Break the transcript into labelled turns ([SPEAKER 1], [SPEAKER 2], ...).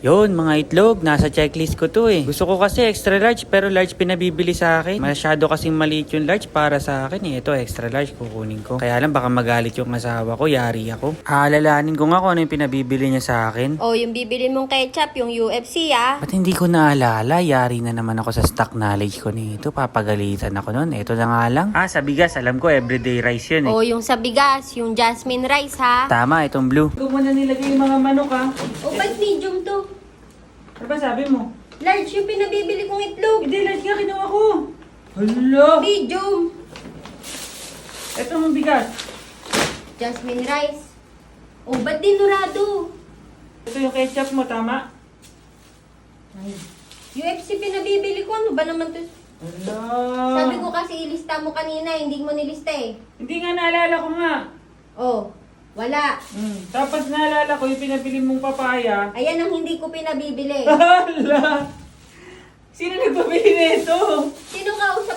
[SPEAKER 1] Yun, mga itlog, nasa checklist ko to eh. Gusto ko kasi extra large pero large pinabibili sa akin. Masyado kasing maliit yung large para sa akin eh. Ito extra large kukunin ko. Kaya lang baka magalit yung asawa ko, yari ako. Aalalahanin ko nga kung ano yung pinabibili niya sa akin.
[SPEAKER 2] Oh, yung bibili mong ketchup, yung UFC
[SPEAKER 1] Ba't hindi ko naalala? Yari na naman ako sa stock knowledge ko nito. Papagalitan ako nun. Ito na nga lang. Sa bigas. Alam ko everyday rice yun eh.
[SPEAKER 2] Oh, yung sa bigas, yung jasmine rice ha.
[SPEAKER 1] Tama, itong blue. Huwag mo na nilagay yung mga manok ha.
[SPEAKER 2] Oh, ba't medium to?
[SPEAKER 1] Ano ba sabi mo?
[SPEAKER 2] Large yung pinabibili kong itlog.
[SPEAKER 1] Hindi, large nga kinuha ko. Hala!
[SPEAKER 2] Medium.
[SPEAKER 1] Itong bigas.
[SPEAKER 2] Jasmine rice. Oh, ba't dinurado?
[SPEAKER 1] Ito yung ketchup mo, tama?
[SPEAKER 2] UFC pinabibili ko, ano ba naman to?
[SPEAKER 1] Hala!
[SPEAKER 2] Sabi ko kasi ilista mo kanina, hindi mo nilista eh.
[SPEAKER 1] Hindi nga naalala ko nga.
[SPEAKER 2] Oh, wala.
[SPEAKER 1] Tapos naalala ko yung pinabili mong papaya.
[SPEAKER 2] Ayan ang hindi ko pinabibili.
[SPEAKER 1] Hala! Sino nagpabili nito?
[SPEAKER 2] Sino kausap